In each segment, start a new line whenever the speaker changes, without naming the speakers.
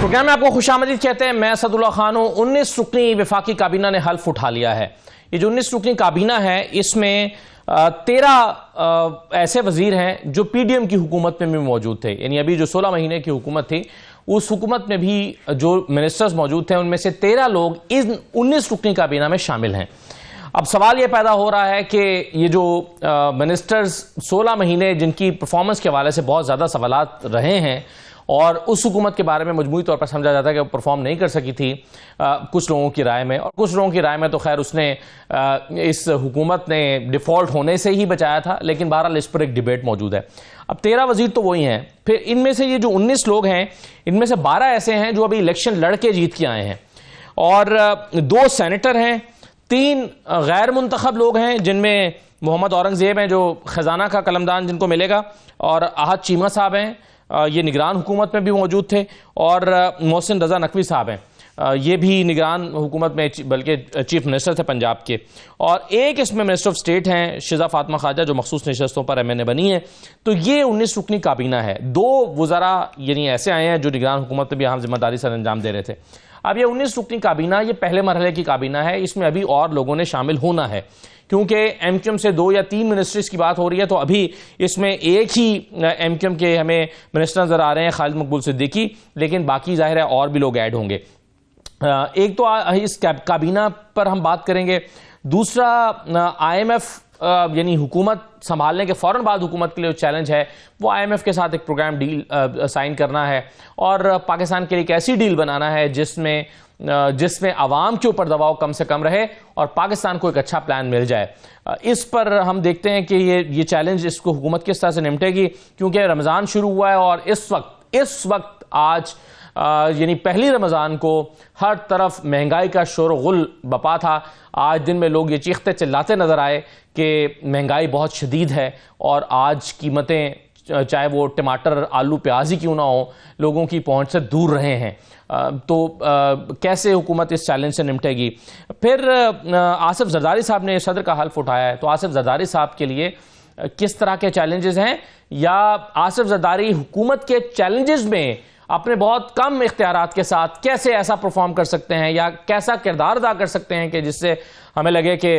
Programme में आपको खुशामदीद कहते हैं। मैं असदुल्ला खान हूं। 19 रुकनी वफाकी काबीना ने हल्फ उठा लिया है। ये जो 19 रुकनी काबीना है इसमें 13 ऐसे वजीर हैं जो पीडीएम की हुकूमत में भी मौजूद थे, यानी अभी जो 16 महीने की हुकूमत थी उस हुकूमत में भी जो मिनिस्टर्स मौजूद थे उनमें से 13 लोग इस 19 रुकनी काबीना में शामिल हैं। अब सवाल यह पैदा हो रहा है कि ये जो मिनिस्टर्स 16 महीने जिनकी परफॉर्मेंस के हवाले से बहुत ज़्यादा सवालात रहे हैं और उस हुकूमत के बारे में मजमूई तौर पर समझा जाता है कि वो परफॉर्म नहीं कर सकी थी कुछ लोगों की राय में, और कुछ लोगों की राय में तो खैर उसने इस हुकूमत ने डिफ़ॉल्ट होने से ही बचाया था, लेकिन बहरहाल इस पर एक डिबेट मौजूद है। अब 13 वजीर तो वही हैं, फिर इनमें से ये जो 19 लोग हैं इनमें से 12 ऐसे हैं जो अभी इलेक्शन लड़के जीत के आए हैं, और 2 सेनेटर हैं, 3 गैर मुंतखब लोग हैं जिनमें मोहम्मद औरंगजेब हैं जो खजाना का कलमदान जिनको मिलेगा, और आहद चीमा साहब हैं, ये निगरान हुकूमत में भी मौजूद थे, और मोहसिन रजा नकवी साहब हैं, ये भी निगरान हुकूमत में बल्कि चीफ मिनिस्टर थे पंजाब के, और एक इसमें मिनिस्टर ऑफ स्टेट हैं शिजा फातिमा ख्वाजा जो मखसूस नशस्तों पर MNA बनी है। तो ये 19 रुकनी काबीना है। 2 वज़रा यानी ऐसे आए हैं जो निगरान हुकूमत में भी अहम जिम्मेदारी से अंजाम दे रहे थे। अब ये 19 रुकनी काबीना ये पहले मरहले की काबीना है, इसमें अभी और लोगों ने शामिल होना है, क्योंकि MQM से 2 या 3 मिनिस्ट्रीज की बात हो रही है, तो अभी इसमें एक ही MQM के हमें मिनिस्टर नजर आ रहे हैं खालिद मकबूल सिद्दीकी, लेकिन बाकी जाहिर है और भी लोग ऐड होंगे। एक तो इस काबीना पर हम बात करेंगे, दूसरा IMF यानी हुकूमत संभालने के फ़ौरन बाद हुकूमत के लिए जो चैलेंज है वो IMF के साथ एक प्रोग्राम डील साइन करना है और पाकिस्तान के लिए एक ऐसी डील बनाना है जिसमें आवाम के ऊपर दबाव कम से कम रहे और पाकिस्तान को एक अच्छा प्लान मिल जाए। इस पर हम देखते हैं कि ये चैलेंज इसको हुकूमत किस तरह से निपटेगी, क्योंकि रमज़ान शुरू हुआ है और इस वक्त आज यानी पहली रमज़ान को हर तरफ महंगाई का शोर गुल बपा था। आज दिन में लोग ये चीखते चिल्लाते नजर आए कि महंगाई बहुत शदीद है, और आज कीमतें चाहे वो टमाटर आलू प्याज ही क्यों ना हो लोगों की पहुंच से दूर रहे हैं। तो कैसे हुकूमत इस चैलेंज से निपटेगी। फिर आसिफ जरदारी साहब ने सदर का हल्फ उठाया है, तो आसिफ जरदारी साहब के लिए किस तरह के चैलेंजेस हैं, या आसिफ जरदारी हुकूमत के चैलेंजेस में अपने बहुत कम इख्तियारात के साथ कैसे ऐसा परफॉर्म कर सकते हैं या कैसा किरदार अदा कर सकते हैं कि जिससे हमें लगे कि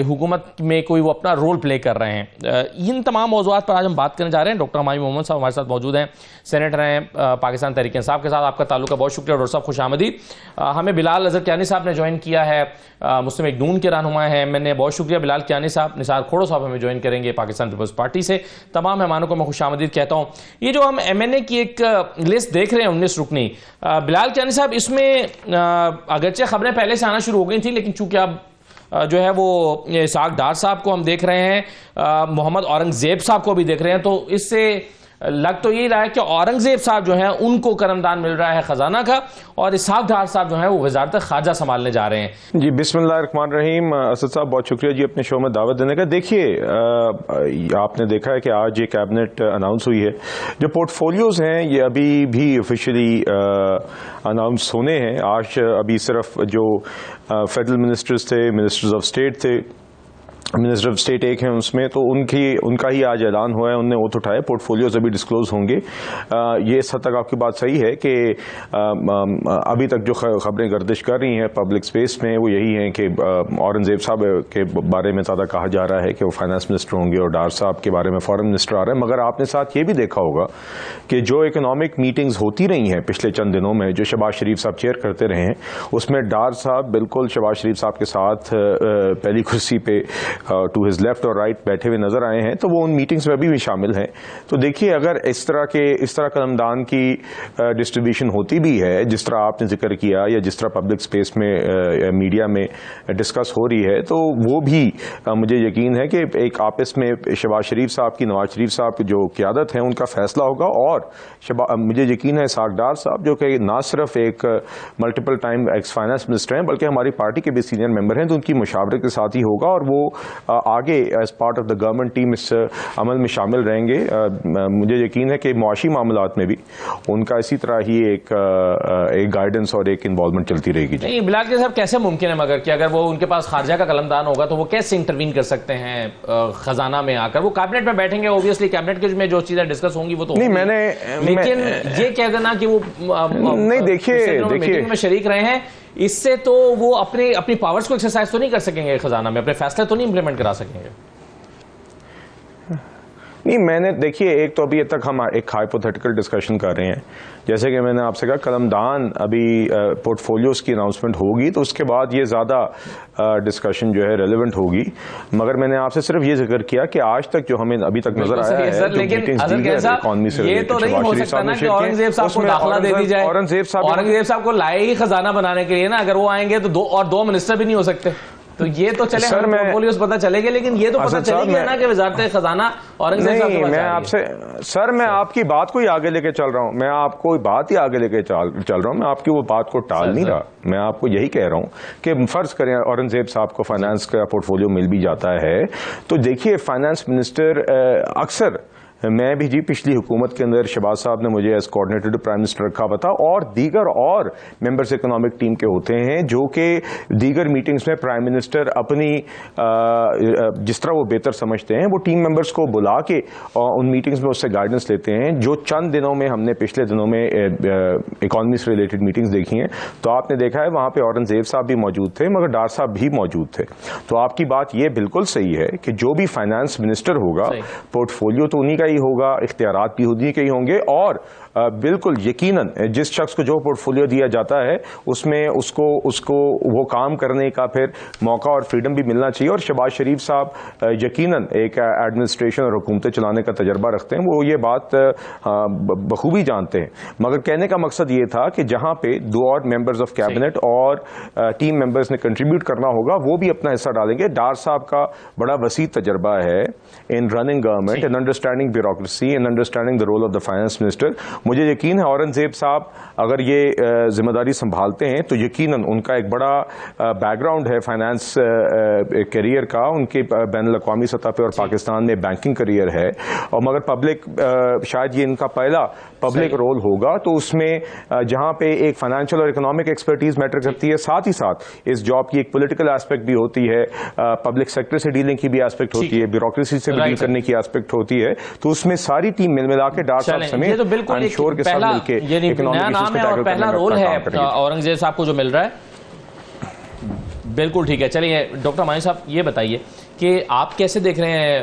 हुकूमत में कोई वो अपना रोल प्ले कर रहे हैं। इन तमाम मौज़ूआत पर आज हम बात करने जा रहे हैं। डॉक्टर हमायूं मोहम्मद साहब हमारे साथ मौजूद हैं, सेनेटर हैं पाकिस्तान तहरीक इंसाफ के साथ। आपका ताल्लुक है, बहुत शुक्रिया डॉक्टर साहब, खुश आमदीद। हमें बिलाल अजहर कियानी साहब ने ज्वाइन किया है, मुस्लिम लीग नून के रहनुमा है MNA, बहुत शुक्रिया बिलाल कियानी साहब। निसार खोड़ो साहब हमें ज्वाइन करेंगे पाकिस्तान पीपल्स पार्टी से। तमाम मेहमानों को मैं खुश आमदीद कहता हूँ। ये जो हम MNA की एक लिस्ट देख रहे हैं 19 रुकनी, बिलाल कियानी साहब, इसमें अगरचे खबरें पहले से आना शुरू हो गई थी, लेकिन चूंकि अब जो है वो इसाक डार साहब को हम देख रहे हैं, मोहम्मद औरंगजेब साहब को भी देख रहे हैं, तो इससे लग तो यही रहा है कि औरंगजेब साहब जो हैं उनको करमदान मिल रहा है खजाना का, और इसाक डार साहब जो हैं वो वजारत खारजा संभालने जा रहे हैं।
जी बिस्मिल्लाहिर्रहमानिर्रहीम। असद साहब बहुत शुक्रिया जी अपने शो में दावत देने का। देखिए आपने देखा है कि आज ये कैबिनेट अनाउंस हुई है। जो पोर्टफोलियोज हैं ये अभी भी ऑफिशियली अनाउंस होने हैं। आज अभी सिर्फ जो फेडरल मिनिस्टर्स थे, मिनिस्टर्स ऑफ स्टेट थे, मिनिस्टर ऑफ स्टेट एक हैं उसमें, तो उनका ही आज ऐलान हुआ है, उनने ओथ उठाया। पोर्टफोलियोज अभी डिस्क्लोज होंगे। ये इस हद तक आपकी बात सही है कि अभी तक जो खबरें गर्दिश कर रही हैं पब्लिक स्पेस में वो यही हैं कि औरंगजेब साहब के बारे में ज़्यादा कहा जा रहा है कि वो फाइनेंस मिनिस्टर होंगे, और डार साहब के बारे में फॉरेन मिनिस्टर आ रहा है। मगर आपने साथ ये भी देखा होगा कि जो इकोनॉमिक मीटिंग्स होती रही हैं पिछले चंद दिनों में जो शहबाज शरीफ साहब चेयर करते रहे हैं, उसमें डार साहब बिल्कुल शहबाज शरीफ साहब के साथ पहली कुर्सी पे टू हिज लेफ्ट और राइट बैठे हुए नजर आए हैं, तो वो उन मीटिंग्स में अभी भी शामिल हैं। तो देखिए अगर इस तरह कलमदान की डिस्ट्रीब्यूशन होती भी है जिस तरह आपने जिक्र किया, या जिस तरह पब्लिक स्पेस में मीडिया में डिस्कस हो रही है, तो वो भी मुझे यकीन है कि एक आपस में शहबाज शरीफ साहब की, नवाज शरीफ साहब की जो क़यादत है उनका फैसला होगा, और मुझे यकीन है इसाक डार साहब जो कि ना सिर्फ एक multiple time ex finance minister हैं बल्कि हमारी पार्टी के भी सीनियर मेंबर हैं, तो उनकी मुशावरत के साथ ही होगा, और वो आगे as part of the government team इस अमल में शामिल रहेंगे। मुझे यकीन है कि मुआशी मामलात में भी उनका इसी तरह ही एक गाइडेंस और एक इन्वॉल्वमेंट चलती रहेगी।
नहीं बिलाल के साहब, कैसे मुमकिन है मगर कि अगर वो उनके पास खारजा का कलमदान होगा तो वो कैसे इंटरवीन कर सकते हैं खजाना में आकर? वो कैबिनेट में बैठेंगे, ऑब्वियसली कैबिनेट के में जो चीजें डिस्कस होंगी वो तो
नहीं,
लेकिन ये कह देना कि वो
नहीं, देखिए
मीटिंग में शरीक रहे हैं, इससे तो वो अपनी पावर्स को एक्सरसाइज तो नहीं कर सकेंगे खजाना में, अपने फैसले तो नहीं इंप्लीमेंट करा सकेंगे।
नहीं, मैंने देखिए, एक तो अभी तक हम एक हाइपोथेटिकल डिस्कशन कर रहे हैं। जैसे कि मैंने आपसे कहा, कलमदान अभी पोर्टफोलियोज की अनाउंसमेंट होगी तो उसके बाद ये ज़्यादा डिस्कशन जो है रेलेवेंट होगी। मगर मैंने आपसे सिर्फ ये जिक्र किया कि आज तक जो हमें अभी तक नजर आया है,
लेकिन इकॉनमी से ये तो नहीं हो सकता ना कि औरंगजेब साहब को दाखिला दे दी जाए। औरंगजेब साहब को लाए ही खजाना बनाने के लिए ना, अगर वो आएंगे तो दो मिनिस्टर भी नहीं हो सकते। तो ये तो चले पोर्टफोलियोज पता चलेंगे, लेकिन ये तो पता चलेगा ना कि वजारत खजाना औरंगजेब साहब के पास।
मैं आपसे सर, मैं आपकी बात को ही आगे लेके चल रहा हूं, मैं आपको बात ही आगे लेके चल रहा हूं, मैं आपकी वो बात को टाल नहीं रहा। मैं आपको यही कह रहा हूं कि फर्ज करें औरंगजेब साहब को फाइनेंस का पोर्टफोलियो मिल भी जाता है, तो देखिए फाइनेंस मिनिस्टर अक्सर, मैं भी जी पिछली हुकूमत के अंदर शहबाज साहब ने मुझे एज कोऑर्डिनेटर प्राइम मिनिस्टर रखा हुआ था, और दीगर और मेंबर्स इकोनॉमिक टीम के होते हैं जो कि दीगर मीटिंग्स में प्राइम मिनिस्टर अपनी जिस तरह वो बेहतर समझते हैं वो टीम मेंबर्स को बुला के उन मीटिंग्स में उससे गाइडेंस लेते हैं। जो चंद दिनों में हमने पिछले दिनों में इकोनॉमी से रिलेटेड मीटिंग्स देखी हैं, तो आपने देखा है वहाँ पे औरंगजेब साहब भी मौजूद थे, मगर डार साहब भी मौजूद थे। तो आपकी बात ये बिल्कुल सही है कि जो भी फाइनेंस मिनिस्टर होगा, पोर्टफोलियो तो उन्हीं का ही होगा, इख्तियारात भी उन्हीं के ही होंगे, और बिल्कुल यकीनन जिस शख्स को जो पोर्टफोलियो दिया जाता है उसमें उसको वो काम करने का फिर मौका और फ्रीडम भी मिलना चाहिए। और शहबाज शरीफ साहब यकीनन एक एडमिनिस्ट्रेशन और हुकूमतें चलाने का तजर्बा रखते हैं, वो ये बात बखूबी जानते हैं। मगर कहने का मकसद ये था कि जहां पे दो और मेंबर्स ऑफ कैबिनेट और टीम मेंबर्स ने कंट्रीब्यूट करना होगा, वो भी अपना हिस्सा डालेंगे। डार साहब का बड़ा वसी तजर्बा है in running government, in understanding bureaucracy, in understanding the role of the finance minister. मुझे यकीन है औरंगजेब साहब अगर ये जिम्मेदारी संभालते हैं तो यकीनन उनका एक बड़ा बैकग्राउंड है फाइनेंस करियर का, उनके बैनुल अक़वामी सतह पे और पाकिस्तान में बैंकिंग करियर है। और मगर पब्लिक शायद ये इनका पहला पब्लिक रोल होगा, तो उसमें जहां पे एक फाइनेंशियल और इकोनॉमिक एक्सपर्टीज मैटर करती है, साथ ही साथ इस जॉब की एक पॉलिटिकल एस्पेक्ट भी होती है, पब्लिक सेक्टर से डीलिंग की भी एस्पेक्ट होती है, ब्यूरोक्रेसी से भी डील करने की एस्पेक्ट होती है। तो उसमें सारी टीम मिल मिला के डार साहब समेत शोर के साथ मिलके
नया नाम है और पहला रोल है औरंगजेब साहब को जो मिल रहा है। बिल्कुल ठीक है। चलिए डॉक्टर मानी साहब, ये बताइए कि आप कैसे देख रहे हैं?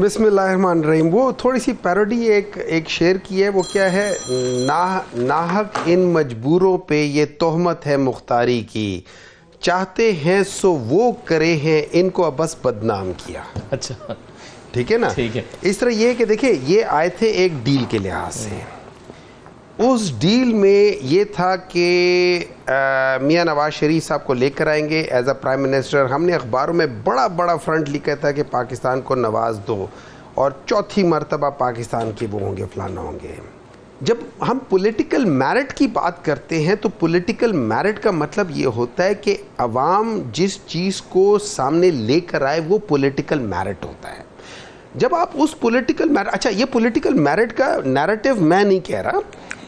बिस्मिल्लाहिर्रहमानिर्रहीम। वो थोड़ी सी पैरोडी एक शेर की है, वो क्या है? नाहक इन मजबूरों पे ये तोहमत है मुख्तारी की, चाहते हैं सो वो करे हैं, इनको बस बदनाम किया।
अच्छा,
ठीक है ना?
ठीक है।
इस तरह ये कि देखिए, ये आए थे एक डील के लिहाज से। उस डील में ये था कि मियां नवाज शरीफ साहब को लेकर आएंगे एज अ प्राइम मिनिस्टर। हमने अखबारों में बड़ा बड़ा फ्रंट लिखा था कि पाकिस्तान को नवाज दो, और चौथी मरतबा पाकिस्तान के वो होंगे, फलाना होंगे। जब हम पॉलिटिकल मेरिट की बात करते हैं तो पॉलिटिकल मेरिट का मतलब ये होता है कि अवाम जिस चीज़ को सामने लेकर आए वो पॉलिटिकल मेरिट होता है। जब आप उस पॉलिटिकल मेरिट, अच्छा ये पॉलिटिकल मेरिट का नैरेटिव मैं नहीं कह रहा,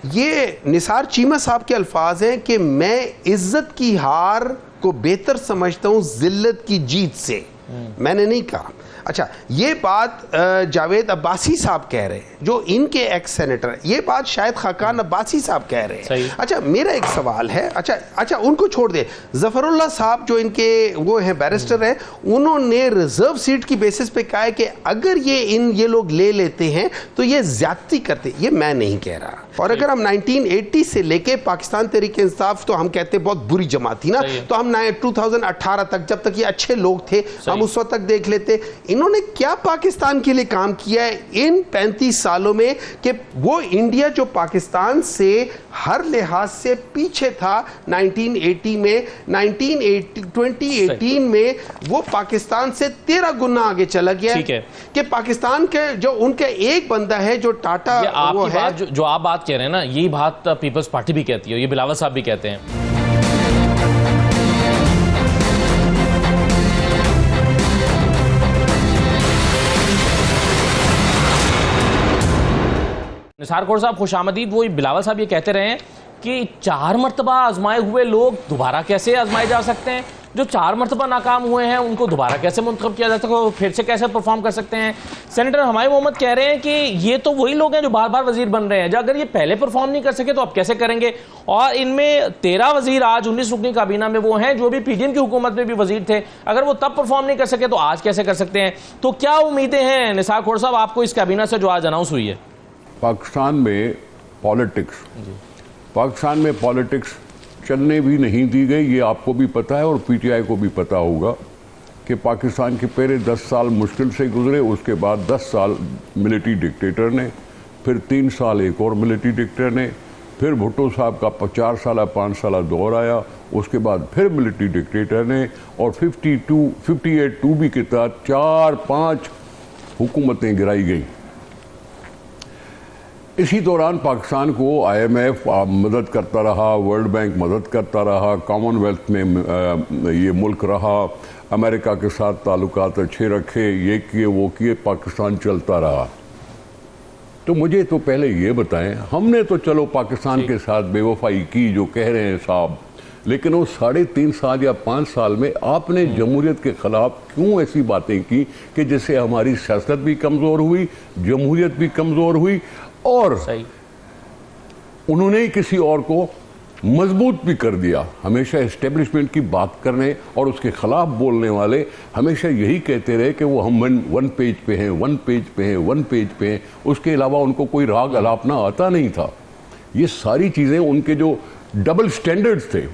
ये निसार चीमा साहब के अल्फाज हैं कि मैं इज्जत की हार को बेहतर समझता हूं जिल्लत की जीत से। मैंने नहीं कहा। अच्छा, ये बात जावेद अब्बासी साहब कह रहे हैं, जो इनके एक्स सेनेटर, ये बात शायद खाकान अब्बासी साहब कह रहे हैं। अच्छा, मेरा एक सवाल है, अच्छा उनको छोड़ दे, जफरुल्लाह साहब जो इनके वो हैं बैरिस्टर हैं, उन्होंने रिजर्व सीट की बेसिस पे कहा है कि अगर ये लोग ले लेते हैं तो ये ज्यादती करते। ये मैं नहीं कह रहा। और अगर हम 1980 से लेके पाकिस्तान तहरीक इंसाफ, तो हम कहते बहुत बुरी जमात थी ना, तो हम 2018 तक, जब तक ये अच्छे लोग थे, हम उस वक्त तक देख लेते इन्होंने क्या पाकिस्तान के लिए काम किया है इन 35 सालों में, कि वो इंडिया जो पाकिस्तान से हर लिहाज से पीछे था 1980 में, 2018 में वो पाकिस्तान से 13 गुना आगे चला गया। कि पाकिस्तान के जो उनका एक बंदा है जो टाटा, वो है
जो आप बात कह रहे हैं ना, यही बात पीपल्स पार्टी भी कहती है, ये बिलावल साहब भी कहते हैं। निसार कौर साहब खुशामदीद। वो बिलावल साहब ये कहते रहे हैं कि 4 मरतबा आजमाए हुए लोग दोबारा कैसे आजमाए जा सकते हैं, जो 4 मरतबा नाकाम हुए हैं उनको दोबारा कैसे मुंतखब किया जा सकता है, फिर से कैसे परफॉर्म कर सकते हैं। सेनेटर हमारे मोहम्मद कह रहे हैं कि ये तो वही लोग हैं जो बार बार वजीर बन रहे हैं, अगर ये पहले परफॉर्म नहीं कर सके तो अब कैसे करेंगे। और इनमें 13 वजीर आज 19 रुकनी काबीना में वो हैं जो भी पीडीएम की हुकूमत में भी वजीर थे, अगर वो तब परफॉर्म नहीं कर सके तो आज कैसे कर सकते हैं। तो क्या उम्मीदें हैं निसार कौर साहब आपको इस काबीना से जो आज अनाउंस हुई है?
पाकिस्तान में पॉलिटिक्स चलने भी नहीं दी गई, ये आपको भी पता है और पीटीआई को भी पता होगा कि पाकिस्तान के पहले 10 साल मुश्किल से गुजरे, उसके बाद 10 साल मिलिट्री डिक्टेटर ने, फिर 3 साल एक और मिलिट्री डिक्टेटर ने, फिर भुट्टो साहब का 4 साल 5 साल दौर आया, उसके बाद फिर मिलिट्री डिक्टेटर ने, और 58 भी के तहत 4-5 हुकूमतें गिराई गई। इसी दौरान पाकिस्तान को IMF मदद करता रहा, वर्ल्ड बैंक मदद करता रहा, कॉमनवेल्थ में ये मुल्क रहा, अमेरिका के साथ ताल्लुकात अच्छे रखे, ये किए वो किए, पाकिस्तान चलता रहा। तो मुझे तो पहले ये बताएं, हमने तो चलो पाकिस्तान के साथ बेवफाई की जो कह रहे हैं साहब, लेकिन वो 3.5 साल या 5 साल में आपने जमहूरियत के खिलाफ क्यों ऐसी बातें की कि जिससे हमारी सियासत भी कमज़ोर हुई, जमहूरियत भी कमज़ोर हुई, और उन्होंने ही किसी और को मजबूत भी कर दिया। हमेशा एस्टेब्लिशमेंट की बात करने और उसके खिलाफ बोलने वाले हमेशा यही कहते रहे कि वो हम वन पेज पे हैं, वन पेज पे हैं, वन पेज पे हैं, उसके अलावा उनको कोई राग अलापना आता नहीं था। ये सारी चीज़ें उनके जो डबल स्टैंडर्ड्स थे,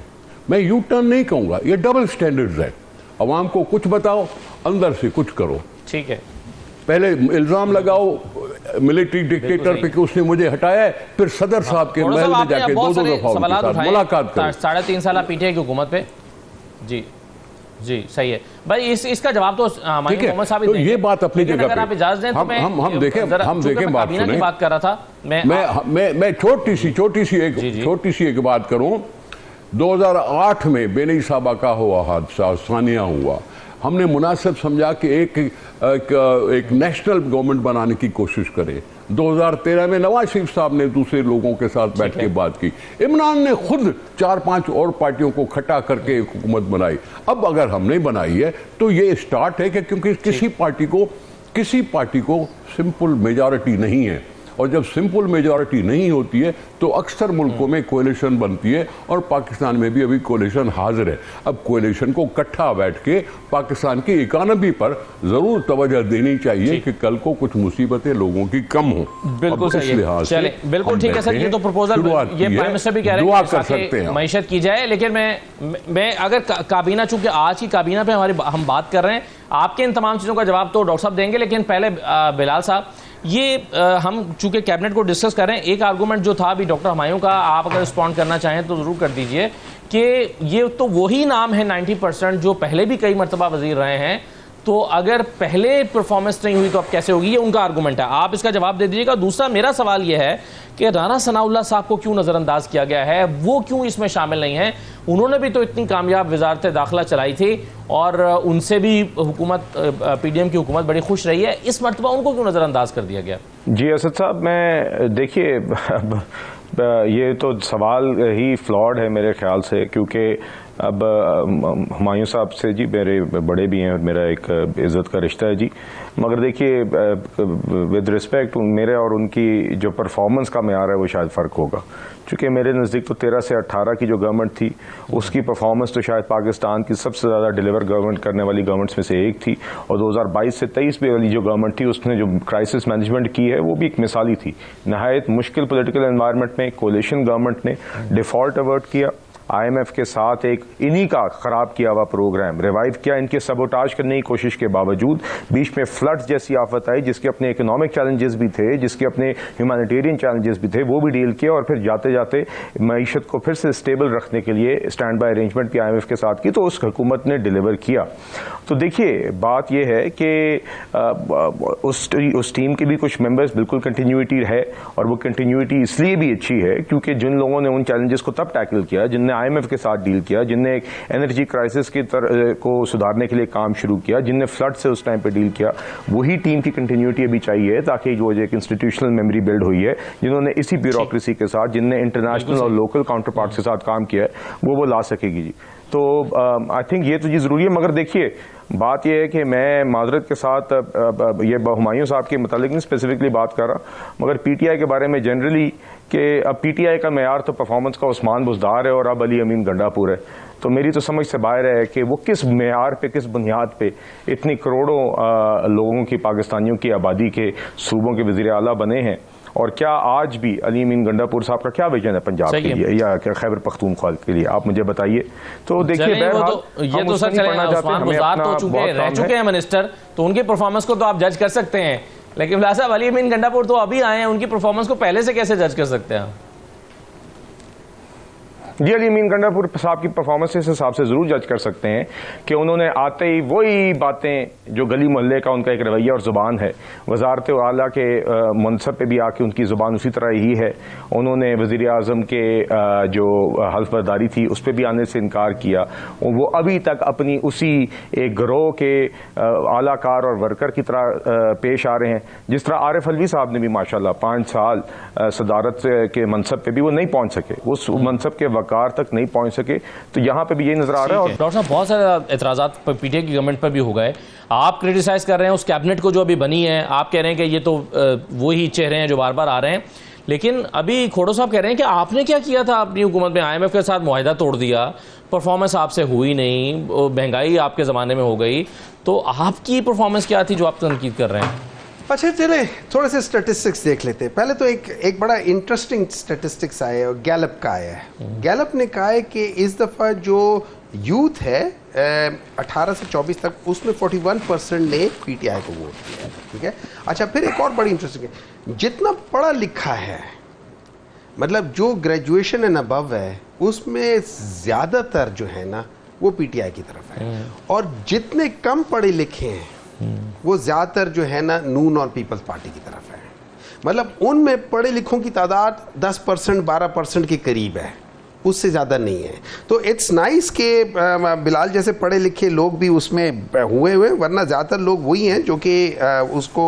मैं यू टर्न नहीं कहूँगा, ये डबल स्टैंडर्ड्स है। अवाम को कुछ बताओ, अंदर से कुछ करो।
ठीक है,
पहले इल्जाम लगाओ मिलिट्री डिक्टेटर पे कि उसने मुझे हटाया है, फिर सदर साहब के महल में जाके 2-2 दफा उनके साथ मुलाकात करें।
3.5 साल पीटीआई की हुकूमत पे। जी जी सही है भाई, इसका जवाब तो मोहम्मद साहब
तो ये बात अपनी जगह पे,
अगर आप इजाजत दें तो
हम देखें बात सुने।
बात कर रहा था
मैं छोटी सी एक बात करूं। 2008 में बेनई साहबा का हुआ हादसा, सानिया हुआ, हमने मुनासिब समझा कि एक नेशनल गवर्नमेंट बनाने की कोशिश करें। 2013 में नवाज शरीफ साहब ने दूसरे लोगों के साथ बैठ के बात की, इमरान ने खुद 4-5 और पार्टियों को खटा करके एक हुकूमत बनाई। अब अगर हमने बनाई है तो ये स्टार्ट है कि क्योंकि किसी पार्टी को सिंपल मेजॉरिटी नहीं है, और जब सिंपल मेजॉरिटी नहीं होती है तो अक्सर मुल्कों में कोalition बनती है, और पाकिस्तान में भी अभी कोalition हाजिर है। अब कोalition को इकट्ठा बैठ के पाकिस्तान की इकोनॉमी पर जरूर तवज्जो देनी चाहिए कि कल को कुछ मुसीबतें लोगों की कम हो।
बिल्कुल सही है, चले बिल्कुल ठीक है सर। ये तो प्रपोजल ये प्राइम मिनिस्टर भी कह रहे हैं कर सकते हैं मईशत की जाए, लेकिन मैं अगर काबीना, चूंकि आज की काबीना पे हम बात कर रहे हैं, आपके इन तमाम चीज़ों का जवाब तो डॉक्टर साहब देंगे, लेकिन पहले बिलाल साहब, ये हम चूंकि कैबिनेट को डिस्कस कर रहे हैं, एक आर्गूमेंट जो था अभी डॉक्टर हुमायूं का, आप अगर रिस्पॉन्ड करना चाहें तो जरूर कर दीजिए, कि ये तो वही नाम है 90% जो पहले भी कई मरतबा वजीर रहे हैं, तो अगर पहले परफॉर्मेंस नहीं हुई तो अब कैसे होगी, ये उनका आर्गूमेंट है। आप इसका जवाब दे दीजिएगा। दूसरा मेरा सवाल ये है कि राना सनाउल्लाह साहब को क्यों नज़रअंदाज किया गया है, वो क्यों इसमें शामिल नहीं है? उन्होंने भी तो इतनी कामयाब वजारत दाखिला चलाई थी और उनसे भी हुकूमत, पीडीएम की हुकूमत बड़ी खुश रही है, इस मरतबा उनको क्यों नज़रअंदाज कर दिया गया?
जी असद साहब, मैं देखिए ये तो सवाल ही फ्लॉड है मेरे ख्याल से, क्योंकि अब हुमायूं साहब से जी मेरे बड़े भी हैं और मेरा एक इज़्ज़त का रिश्ता है जी, मगर देखिए विद रिस्पेक्ट मेरे और उनकी जो परफॉर्मेंस का मेयार है वो शायद फ़र्क होगा, चूँकि मेरे नज़दीक तो 13 से 18 की जो गवर्नमेंट थी उसकी परफॉर्मेंस तो शायद पाकिस्तान की सबसे ज़्यादा डिलीवर गवर्नमेंट करने वाली गवर्नमेंट्स में से एक थी, और 2022 से 23 वाली जो गवर्नमेंट थी उसने जो क्राइसिस मैनेजमेंट की है वो भी एक मिसाली थी। नहायत मुश्किल पॉलिटिकल एनवायरनमेंट में कोalition गवर्नमेंट ने डिफ़ॉल्ट अवर्ट किया, IMF के साथ एक इन्हीं का खराब किया हुआ प्रोग्राम रिवाइव किया, इनके सबोटाज करने की कोशिश के बावजूद बीच में फ्लड्स जैसी आफत आई जिसके अपने इकोनॉमिक चैलेंजेस भी थे, जिसके अपने ह्यूमैनिटेरियन चैलेंजेस भी थे, वो भी डील किया, और फिर जाते जाते मईशत को फिर से स्टेबल रखने के लिए स्टैंड बाय अरेंजमेंट भी IMF के साथ की, तो उस हुकूमत ने डिलीवर किया। तो देखिए बात यह है कि उस टीम के भी कुछ मेंबर्स बिल्कुल कंटिन्यूटी है, और वो कंटिन्यूटी इसलिए भी अच्छी है क्योंकि जिन लोगों ने उन चैलेंजेस को तब टैकल किया जिनने IMF के साथ डील किया, जिनने एक एनर्जी क्राइसिस को सुधारने के लिए काम शुरू किया, जिनने फ्लड से उस टाइम पे डील किया, वही टीम की कंटिन्यूटी अभी चाहिए ताकि जो एक इंस्टीट्यूशनल मेमोरी बिल्ड हुई है, जिन्होंने इसी ब्यूरोक्रेसी के साथ, जिनने इंटरनेशनल और लोकल काउंटर पार्ट्स के साथ काम किया है, वो ला सकेगी जी। तो आई थिंक ये तो जी जरूरी है। मगर देखिए बात यह है कि मैं माजरत के साथ ये हुमायूं साहब के मतलब नहीं स्पेसिफिकली बात कर रहा, मगर PTI के बारे में जनरली कि अब PTI का मेयार तो परफॉर्मेंस का उस्मान बुज़दार है और अब अली अमीन गंडापुर है, तो मेरी तो समझ से बाहर है कि वो किस मेयार पे, किस बुनियाद पे इतनी करोड़ों लोगों की, पाकिस्तानियों की आबादी के सूबों के वज़ीर आला बने हैं, और क्या आज भी अली अमीन गंडापुर साहब का क्या विजन है पंजाब के लिए या क्या खैबर पख्तूनख्वा के लिए, आप मुझे बताइए। तो देखिए
ये तो सर उस्मान बुज़दार तो रह चुके हैं मिनिस्टर, तो उनकी परफॉर्मेंस को तो आप जज कर सकते हैं, लेकिन बिलाल साहब अली अमीन गंडापुर तो अभी आए हैं, उनकी परफॉर्मेंस को पहले से कैसे जज कर सकते हैं?
जी अली अमीन गंडापुर साहब की परफॉर्मेंस इस हिसाब से जरूर जज कर सकते हैं कि उन्होंने आते ही वही बातें जो गली मोहल्ले का उनका एक रवैया और जुबान है, वजारत आला के मनसब पे भी आके उनकी जुबान उसी तरह ही है। उन्होंने वजीर आजम के जो हल्फ बर्दारी थी उस पर भी आने से इनकार किया, वो अभी तक अपनी उसी एक गिरोह के आलाकार और वर्कर की तरह पेश आ रहे हैं। जिस तरह आरिफ अलवी साहब ने भी माशाल्लाह 5 साल सदारत के मनसब पे भी वो नहीं पहुंच सके, उस मनसब के कार तक नहीं पहुंच सके, तो यहां पे भी यही नजर आ रहा है। और
डॉक्टर साहब बहुत सारे एतराजात PTI की गवर्नमेंट पर भी हो गए, आप क्रिटिसाइज कर रहे हैं उस कैबिनेट को जो अभी बनी है, आप कह रहे हैं कि ये तो वही चेहरे हैं जो बार बार आ रहे हैं, लेकिन अभी खोड़ो साहब कह रहे हैं कि आपने क्या किया था अपनी हुकूमत में, IMF के साथ मुआहिदा तोड़ दिया, परफॉर्मेंस आपसे हुई नहीं, महंगाई आपके ज़माने में हो गई, तो आपकी परफॉर्मेंस क्या थी जो आप तनकीद कर रहे हैं?
अच्छा चले थोड़े से स्टैटिस्टिक्स देख लेते हैं। पहले तो एक बड़ा इंटरेस्टिंग स्टैटिस्टिक्स आया है, गैलप का आया है। गैलप ने कहा है कि इस दफ़ा जो यूथ है 18 से 24 तक, उसमें 41% ने PTI को वोट दिया है, ठीक है। अच्छा फिर एक और बड़ी इंटरेस्टिंग है, जितना पढ़ा लिखा है, मतलब जो ग्रेजुएशन एंड अबव है, उसमें ज़्यादातर जो है ना वो PTI की तरफ है, और जितने कम पढ़े लिखे हैं वो ज्यादातर जो है ना नून और पीपल्स पार्टी की तरफ है। मतलब उनमें पढ़े लिखों की तादाद 10% 12% के करीब है, उससे ज़्यादा नहीं है। तो इट्स नाइस के बिलाल जैसे पढ़े लिखे लोग भी उसमें हुए, वरना ज़्यादातर लोग वही हैं जो कि उसको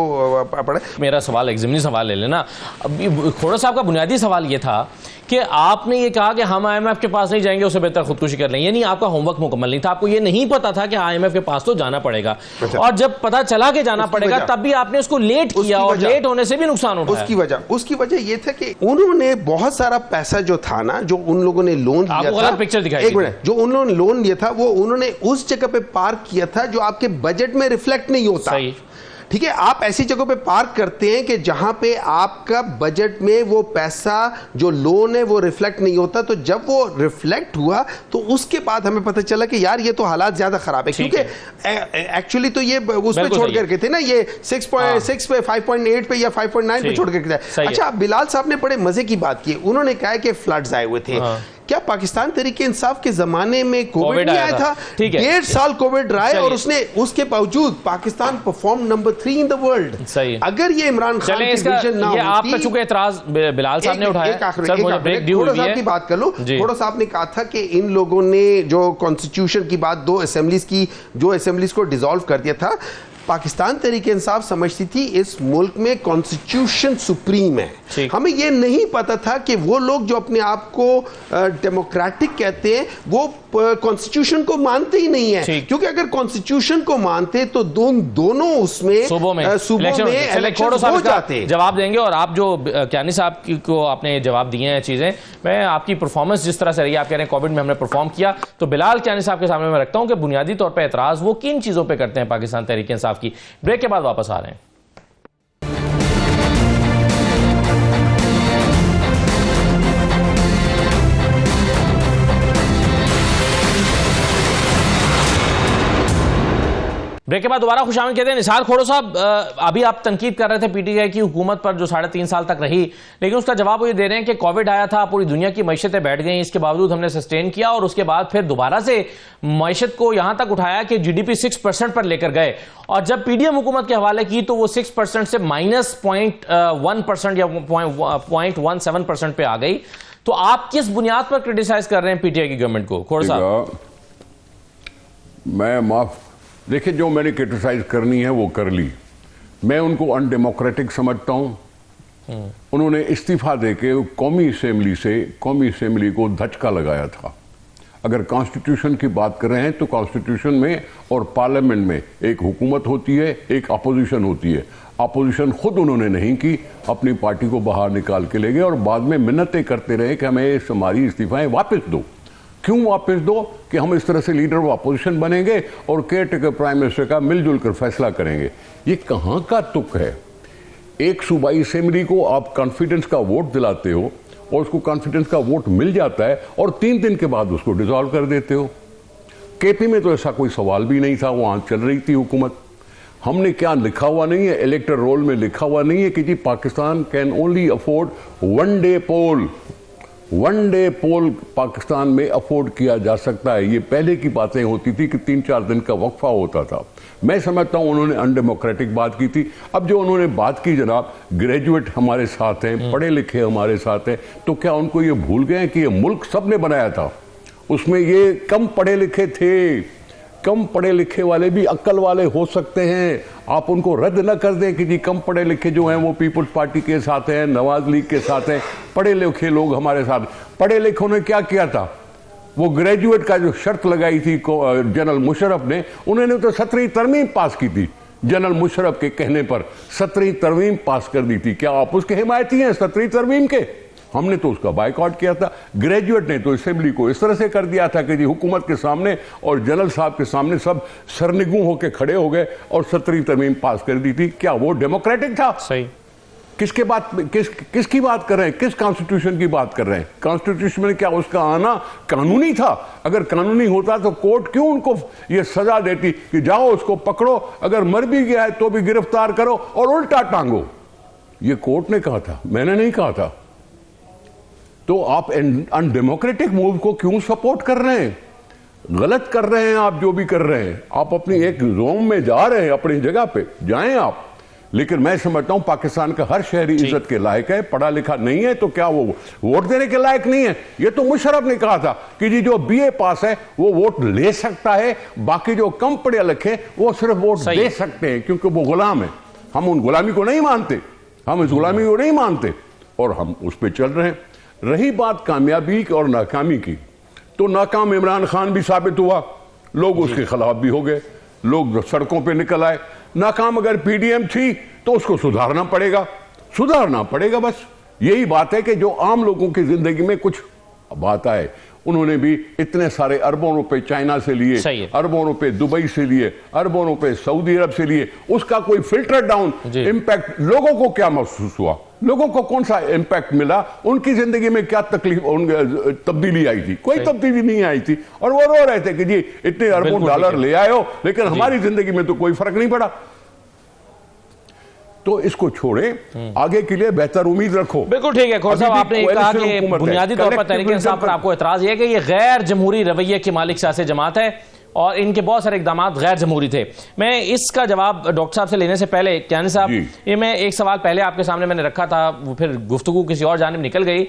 पढ़े।
मेरा सवाल एक ज़मीनी सवाल ले लेना। अभी खोड़ा साहब का बुनियादी सवाल ये था कि आपने ये कहा कि हम IMF के पास नहीं जाएंगे, उससे बेहतर खुदकुशी कर लें, यानी आपका होमवर्क मुकम्मल नहीं था, आपको ये नहीं पता था कि IMF के पास तो जाना पड़ेगा। अच्छा। और जब पता चला कि जाना पड़ेगा तब भी आपने उसको लेट किया, और लेट होने से भी नुकसान उठाया।
उसकी वजह ये था कि उन्होंने बहुत सारा पैसा जो था ना, जो उन लोगों ने लोन लिया था,
गलत पिक्चर दिखाई,
एक मिनट, जो उन्होंने लोन लिया था वो उन्होंने उस जगह पे पार्क किया था जो आपके बजट में रिफ्लेक्ट नहीं होता। ठीक है, आप ऐसी जगहों पे पार्क करते हैं कि जहां पे आपका बजट में वो पैसा जो लोन है वो रिफ्लेक्ट नहीं होता। तो जब वो रिफ्लेक्ट हुआ तो उसके बाद हमें पता चला कि यार ये तो हालात ज्यादा खराब है, क्योंकि एक्चुअली तो ये उसमें छोड़ करके थे ना, ये 6.6 पे 5.8 पे या 5.9 पे छोड़ करके था। अच्छा, बिलाल साहब ने बड़े मजे की बात की, उन्होंने कहा कि फ्लड्स आए हुए थे। क्या पाकिस्तान तहरीके इंसाफ के जमाने में कोविड नहीं आया था? 1.5 साल कोविड रहा है और उसके बावजूद Pakistan perform number 3 in the world. अगर ये इमरान खान की विजन ना होती,
आप पे चुके एतराज बिलाल साहब ने उठाया, सर मुझे ब्रेक दी हुई है,
की बात कर लो। थोड़ा साहब ने कहा था कि इन लोगों ने जो कॉन्स्टिट्यूशन की बात, 2 असेंबलीज की, जो असेंबलीज को डिसॉल्व कर दिया था, पाकिस्तान तहरीके इंसाफ समझती थी इस मुल्क में कॉन्स्टिट्यूशन सुप्रीम है। हमें यह नहीं पता था कि वो लोग जो अपने आप को डेमोक्रेटिक कहते हैं वो कॉन्स्टिट्यूशन को मानते ही नहीं है, क्योंकि अगर कॉन्स्टिट्यूशन को मानते तो दोनों उसमें सूबों में इलेक्शन हो जाते।
जवाब देंगे, और आप जो क्यानी साहब को आपने जवाब दिए हैं चीजें, मैं आपकी परफॉर्मेंस जिस तरह से रही, आप कह रहे हैं कोविड में हमने परफॉर्म किया, तो बिलाल क्यानी साहब के सामने मैं रखता हूं कि बुनियादी तौर पर एतराज वो किन चीजों पर करते हैं पाकिस्तान तहरीके इंसाफ की। ब्रेक के बाद वापस आ रहे हैं। ब्रेक के बाद दोबारा खुशामद कहते हैं। निसार खोड़ो साहब, अभी आप तनकीद कर रहे थे PTI की हुकूमत पर जो 3.5 साल तक रही, लेकिन उसका जवाब वो ये दे रहे हैं कि कोविड आया था, पूरी दुनिया की मईशतें बैठ गई, इसके बावजूद हमने सस्टेन किया, और उसके बाद फिर दोबारा से मईशत को यहां तक उठाया कि GDP 6% पर लेकर गए, और जब PDM हुकूमत के हवाले की तो वो 6% से -0.1% या 0.17% पे आ गई। तो आप किस बुनियाद पर क्रिटिसाइज कर रहे हैं पीटीआई की गवर्नमेंट को? खोड़ साहब,
मैं माफ देखिए, जो मैंने क्रिटिसाइज करनी है वो कर ली। मैं उनको अनडेमोक्रेटिक समझता हूं। उन्होंने इस्तीफा देके कौमी असेंबली को धचका लगाया था। अगर कॉन्स्टिट्यूशन की बात कर रहे हैं तो कॉन्स्टिट्यूशन में और पार्लियामेंट में एक हुकूमत होती है, एक अपोजिशन होती है। अपोजिशन खुद उन्होंने नहीं की, अपनी पार्टी को बाहर निकाल के ले गए और बाद में मिन्नतें करते रहे कि हमें हमारी इस्तीफाएं वापस दो। क्यों वापस दो? कि हम इस तरह से लीडर ऑफ अपोजिशन बनेंगे और केयरटेकर प्राइम मिनिस्टर का मिलजुल कर फैसला करेंगे। ये कहां का तुक है? एक सूबाई असेंबली को आप कॉन्फिडेंस का वोट दिलाते हो और उसको कॉन्फिडेंस का वोट मिल जाता है और 3 दिन के बाद उसको डिसॉल्व कर देते हो। केपी में तो ऐसा कोई सवाल भी नहीं था, वहां चल रही थी हुकूमत। हमने क्या लिखा हुआ नहीं है, इलेक्टर रोल में लिखा हुआ नहीं है कि जी Pakistan can only afford 1 day poll. 1 day poll Pakistan में अफोर्ड किया जा सकता है। ये पहले की बातें होती थी कि 3-4 दिन का वक्फा होता था। मैं समझता हूं उन्होंने अनडेमोक्रेटिक बात की थी। अब जो उन्होंने बात की जनाब, ग्रेजुएट हमारे साथ हैं, पढ़े लिखे हमारे साथ हैं, तो क्या उनको ये भूल गए कि ये मुल्क सबने बनाया था? उसमें ये कम पढ़े लिखे थे, कम पढ़े लिखे वाले भी अक्ल वाले हो सकते हैं। आप उनको रद्द न कर दें कि जी कम पढ़े लिखे जो हैं वो पीपल्स पार्टी के साथ हैं, नवाज लीग के साथ हैं, पढ़े लिखे लोग हमारे साथ। पढ़े लिखों ने क्या किया था? वो ग्रेजुएट का जो शर्त लगाई थी जनरल मुशर्रफ ने, उन्होंने तो 17वीं तरमीम पास की थी। जनरल मुशर्रफ के कहने पर 17वीं तरमीम पास कर दी थी। क्या आप उसके हिमायती हैं 17वीं तरमीम के? हमने तो उसका बायकॉट किया था। ग्रेजुएट ने तो असेंबली को इस तरह से कर दिया था कि जी हुकूमत के सामने और जनरल साहब के सामने सब सरनिगू होकर खड़े हो गए और 17वीं तरमीम पास कर दी थी। क्या वो डेमोक्रेटिक था?
सही।
किसकी बात कर रहे हैं? किस कॉन्स्टिट्यूशन की बात कर रहे हैं? कॉन्स्टिट्यूशन में क्या उसका आना कानूनी था? अगर कानूनी होता तो कोर्ट क्यों उनको ये सजा देती कि जाओ उसको पकड़ो, अगर मर भी गया है तो भी गिरफ्तार करो और उल्टा टांगो? ये कोर्ट ने कहा था, मैंने नहीं कहा था। तो आप अनडेमोक्रेटिक मूव को क्यों सपोर्ट कर रहे हैं? गलत कर रहे हैं आप जो भी कर रहे हैं। आप अपनी एक जोन में जा रहे हैं, अपनी जगह पे जाएं आप। लेकिन मैं समझता हूं पाकिस्तान का हर शहरी इज्जत के लायक है। पढ़ा लिखा नहीं है तो क्या वो वोट देने के लायक नहीं है? ये तो मुशर्रफ ने कहा था कि जी जो बीए पास है वो वोट ले सकता है, बाकी जो कम पढ़े लिखे वो सिर्फ वोट दे सकते हैं क्योंकि वो गुलाम है। हम उन गुलामी को नहीं मानते, हम इस गुलामी को नहीं मानते और हम उस पर चल रहे हैं। रही बात कामयाबी और नाकामी की, तो नाकाम इमरान खान भी साबित हुआ, लोग उसके खिलाफ भी हो गए, लोग सड़कों पे निकल आए। नाकाम अगर पीडीएम थी तो उसको सुधारना पड़ेगा बस। यही बात है कि जो आम लोगों की जिंदगी में कुछ बात आए। उन्होंने भी इतने सारे अरबों रुपए चाइना से लिए, अरबों रुपए दुबई से लिए, अरबों रुपए सऊदी अरब से लिए, उसका कोई फिल्टर डाउन इंपैक्ट लोगों को क्या महसूस हुआ? लोगों को कौन सा इंपैक्ट मिला? उनकी जिंदगी में क्या तब्दीली आई थी? कोई तब्दीली नहीं आई थी और वो रो रहे थे कि जी इतने अरबों डॉलर ले आए हो लेकिन हमारी जिंदगी में तो कोई फर्क नहीं पड़ा। तो इसको छोड़े, आगे के लिए बेहतर उम्मीद रखो।
बिल्कुल ठीक है खोर साहब, आपने कहा कि बुनियादी तौर पर तहरीक इंसाफ पर आपको एतराज है कि ये गैर जमहूरी रवैये की मालिक सियासी जमात है और इनके बहुत सारे इकदाम गैर जमहूरी थे। मैं इसका जवाब डॉक्टर साहब से लेने से पहले कियानी साहब, ये मैं एक सवाल पहले आपके सामने मैंने रखा था, वो फिर गुफ्तगू किसी और जानिब निकल गई।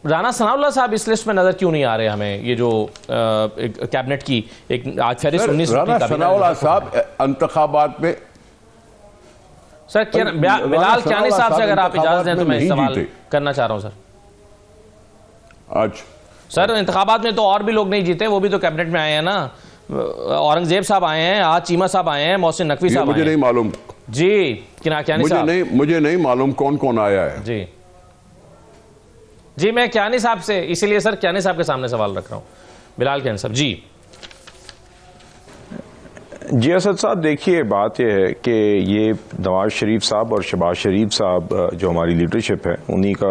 राना सनाउल्लाह साहब इस लिस्ट में नजर क्यों नहीं आ रहे हमें? ये जो कैबिनेट की एक आज फहरिस्त 19
राना सनाउल्लाह साहब इंतखाबात में
सर बिलाल कियानी साहब से अगर आप इजाजत दें तो मैं सवाल करना चाह रहा हूं सर।
आज
सर इंतखाबात में तो और भी लोग नहीं जीते, वो भी तो कैबिनेट में आए हैं ना। औरंगजेब साहब आए हैं, आज चीमा साहब आए हैं, मोहसिन नकवी साहब
मुझे नहीं मालूम
जी, कियानी साहब
मुझे नहीं मालूम कौन कौन आया है
जी। मैं कियानी साहब से इसीलिए सर कियानी साहब के सामने सवाल रख रहा हूं। बिलाल कियानी साहब जी।
जी असद साहब, देखिए बात यह है कि ये नवाज शरीफ साहब और शहबाज शरीफ साहब जो हमारी लीडरशिप है उन्हीं का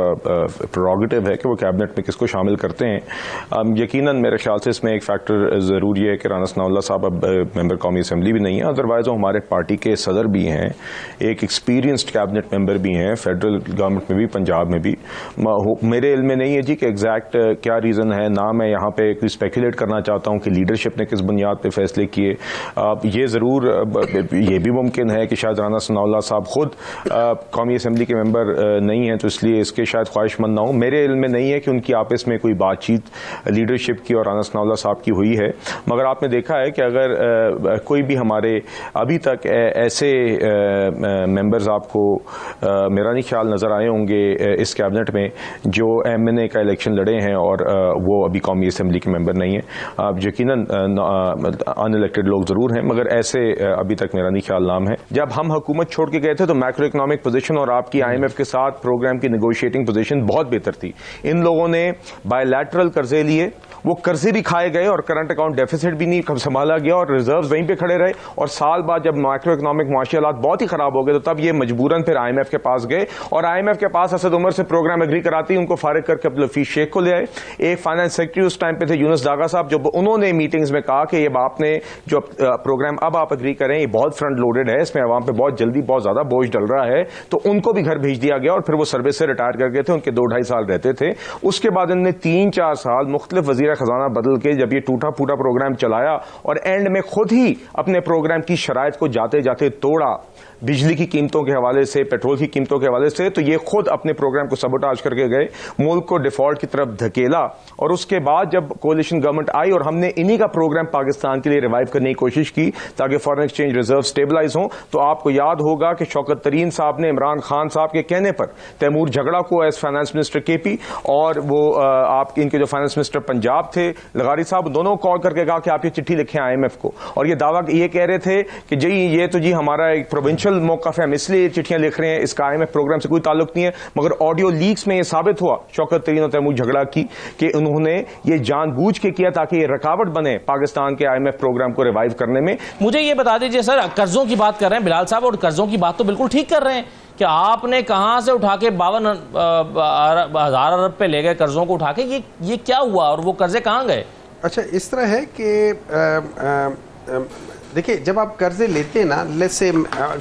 प्रोरोगेटिव है कि वो कैबिनेट में किसको शामिल करते हैं। यकीनन मेरे ख्याल से इसमें एक फैक्टर ज़रूरी है कि राना सनाउल्लाह साहब अब मेंबर कौमी असेंबली भी नहीं है, अदरवाइज वो हमारे पार्टी के सदर भी हैं, एक एक्सपीरियंस्ड कैबिनेट मेंबर भी हैं, फेडरल गवर्नमेंट में भी, पंजाब में भी। मेरे इल्म में नहीं है जी कि एग्जैक्ट क्या रीज़न है, ना मैं यहाँ पे कोई स्पेकुलेट करना चाहता हूँ कि लीडरशिप ने किस बुनियाद पर फैसले किए। ये ज़रूर ये भी मुमकिन है कि शायद राना सनाउल्लाह साहब खुद कौमी असम्बली के मेंबर नहीं हैं, तो इसलिए इसके शायद ख्वाहिशमंद ना हो। मेरे इल्म में नहीं है कि उनकी आपस में कोई बातचीत लीडरशिप की और राना सनाउल्लाह साहब की हुई है, मगर आपने देखा है कि अगर कोई भी हमारे अभी तक ऐसे मेंबर्स आपको मेरा नहीं ख्याल नज़र आए होंगे इस कैबिनेट में जो MNA का इलेक्शन लड़े हैं और वो अभी कौमी असम्बली के मेंबर नहीं है। आप यकीनन अनइलेक्टेड लोग ज़रूर हैं, मगर ऐसे अभी तक मेरा नहीं ख्याल नाम है। जब हम हुकूमत छोड़ के गए थे तो मैक्रो इकोनॉमिक पोजीशन और आपकी IMF के साथ प्रोग्राम की नेगोशिएटिंग पोजीशन बहुत बेहतर थी। इन लोगों ने बायलैटरल कर्जे लिए, वो कर्जे भी खाए गए और करंट अकाउंट डेफिसिट भी नहीं संभाला गया और रिजर्व वहीं पे खड़े रहे, और साल बाद जब मैक्रो इकोनॉमिक माशी हालात बहुत ही खराब हो गए तो तब ये मजबूरन फिर IMF के पास गए और IMF के पास असद उमर से प्रोग्राम एग्री कराती, उनको फारिग करके अब्दुल हफीज शेख को ले आए। एक फाइनेंस सेक्रेटरी उस टाइम पे थे यूनुस दागा साहब, जो उन्होंने मीटिंग्स में कहा कि ये आपने जो प्रोग्राम अब आप एग्री करें ये बहुत फ्रंट लोडेड है, इसमें अवाम पे बहुत जल्दी बहुत ज्यादा बोझ डल रहा है, तो उनको भी घर भेज दिया गया और फिर वो सर्विस से रिटायर कर गए थे। उनके 2-2.5 साल रहते थे। उसके बाद इन्होंने 3-4 साल मुख्तलिफ वजीर खजाना बदल के जब ये टूटा फूटा प्रोग्राम चलाया और एंड में खुद ही अपने प्रोग्राम की शराइत को जाते जाते तोड़ा, बिजली की कीमतों के हवाले से, पेट्रोल की कीमतों के हवाले से, तो ये खुद अपने प्रोग्राम को सबोटाज करके गए, मुल्क को डिफॉल्ट की तरफ धकेला। और उसके बाद जब कोalition गवर्नमेंट आई और हमने इन्हीं का प्रोग्राम पाकिस्तान के लिए रिवाइव करने की कोशिश की ताकि फॉरेन एक्सचेंज रिजर्व स्टेबलाइज हो, तो आपको याद होगा कि शौकत तरीन साहब ने इमरान खान साहब के कहने पर तैमूर झगड़ा को एज फाइनेंस मिनिस्टर KP और वो आप इनके जो फाइनेंस मिनिस्टर पंजाब थे लगारी साहब, दोनों कॉल करके कहा कि आप ये चिट्ठी लिखें IMF को, और ये दावा ये कह रहे थे कि जी ये तो जी हमारा एक प्रोविंशियल मौक़िफ़ है, हम इसलिए चिट्ठियां लिख रहे हैं, इसका IMF प्रोग्राम से कोई ताल्लुक नहीं है। मगर ऑडियो लीक्स में ये साबित हुआ शौकत तरीन और तैमूर झगड़ा की कि उन्होंने ये जानबूझ के किया ताकि ये रुकावट बने पाकिस्तान के IMF प्रोग्राम को रिवाइव करने में।
मुझे ये बता दीजिए सर, कर्जों की बात कर रहे हैं बिलाल साहब, और कर्जों की बात तो बिल्कुल ठीक कर रहे हैं कि आपने कहां से उठा के 52,000 अरब पे ले गए कर्जों को उठा के, ये क्या हुआ और वो कर्जे कहां गए?
अच्छा, इस तरह है कि देखिए, जब आप कर्जे लेते हैं ना, लेट्स से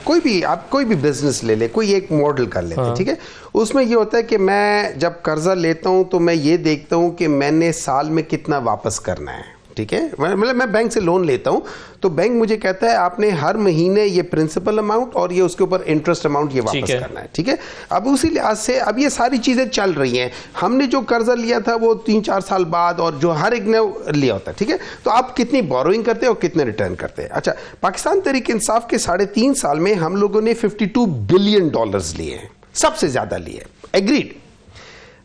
कोई भी बिजनेस ले ले, कोई एक मॉडल कर लेते हैं, ठीक है। उसमें ये होता है कि मैं जब कर्जा लेता हूं तो मैं ये देखता हूं कि मैंने साल में कितना वापस करना है, ठीक है। मतलब मैं बैंक से लोन लेता हूं तो बैंक मुझे कहता है आपने हर महीने ये प्रिंसिपल अमाउंट और ये उसके ऊपर इंटरेस्ट अमाउंट ये वापस करना है, ठीक है। अब उसी लिहाज से अब ये सारी चीजें चल रही हैं। हमने जो कर्जा लिया था वो 3-4 साल बाद और जो हर एक ने लिया होता है, ठीक है। तो आप कितनी बोरोइंग करते हैं और कितने रिटर्न करते हैं। अच्छा, पाकिस्तान तहरीक इंसाफ के 3.5 साल में हम लोगों ने $52 बिलियन लिए हैं, सबसे ज्यादा लिए, एग्रीड।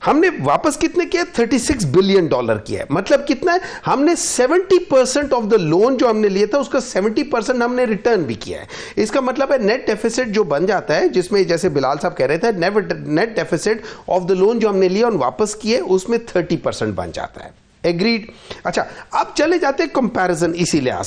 हमने वापस कितने किया? $36 बिलियन किया है। मतलब कितना है? हमने 70% ऑफ द लोन जो हमने लिया था उसका 70% हमने रिटर्न भी किया है। इसका मतलब है नेट डेफिसिट जो बन जाता है, जिसमें जैसे बिलाल साहब कह रहे थे net deficit of the loan जो हमने लिया और वापस किए उसमें 30% बन जाता है, एग्रीड। अच्छा, अब चले जाते हैं कंपैरिजन, इसी लिहाज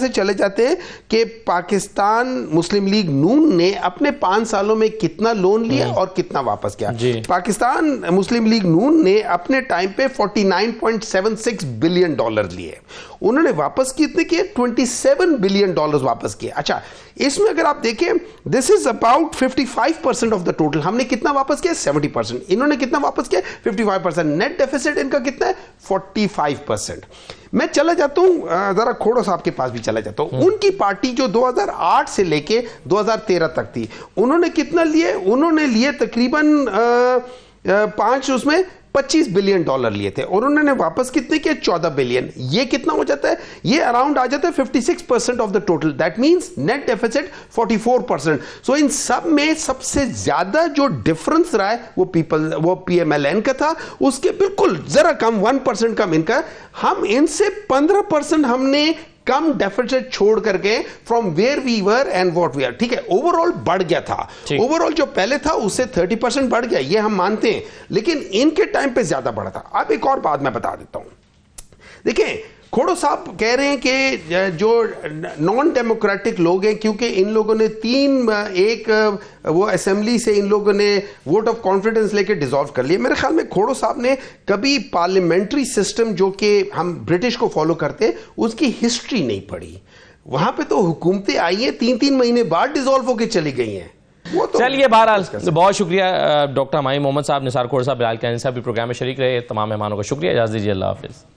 से चले जाते हैं कि पाकिस्तान मुस्लिम लीग नून ने अपने 5 सालों में कितना लोन लिया और कितना वापस किया। पाकिस्तान मुस्लिम लीग नून ने अपने टाइम पे $49.76 बिलियन लिए, उन्होंने वापस कितने किए? $27 बिलियन वापस किए। अच्छा, इसमें अगर आप देखें this is about 55% of the total. हमने कितना वापस किया? 70%। इन्होंने कितना वापस किया? 55%। नेट डेफिसिट इनका कितना है? 45%। मैं चला जाता हूं जरा खोड़ो साहब के पास भी चला जाता हूं। उनकी पार्टी जो 2008 से लेके 2013 तक थी, उन्होंने कितना लिए? उन्होंने लिए तकरीबन 25 बिलियन लिए थे और उन्होंने वापस कितने किए? 14 बिलियन। ये कितना हो जाता है? ये अराउंड आ जाता है 56% of the total. That means net deficit 44%। सो इन सब में सबसे ज्यादा जो डिफरेंस रहा है वो PMLN का था, उसके बिल्कुल जरा कम 1% कम इनका। हम इनसे 15% हमने कम डेफिसिट छोड़ करके from where we were and what we are, ठीक है। ओवरऑल बढ़ गया था, ओवरऑल जो पहले था उससे 30% बढ़ गया, ये हम मानते हैं, लेकिन इनके टाइम पे ज्यादा बढ़ा था। अब एक और बात मैं बता देता हूं, देखिए खोड़ो साहब कह रहे हैं कि जो नॉन डेमोक्रेटिक लोग हैं, क्योंकि इन लोगों ने वो असेंबली से इन लोगों ने वोट ऑफ कॉन्फिडेंस लेके डिसॉल्व कर लिया। मेरे ख्याल में खोड़ो साहब ने कभी पार्लियामेंट्री सिस्टम जो कि हम ब्रिटिश को फॉलो करते हैं उसकी हिस्ट्री नहीं पढ़ी। वहां पे तो हुकूमतें आई हैं 3-3 महीने बाद डिसॉल्व होकर चली गई हैं। वो तो
चलिए, बहरहाल बहुत शुक्रिया डॉक्टर हमाई मोहम्मद साहब, निसार खोड़ साहब, बिलाल कैनी साहब भी प्रोग्राम में शरीक रहे। तमाम मेहमानों का शुक्रिया। इजाज़त दीजिए, अल्लाह हाफिज़।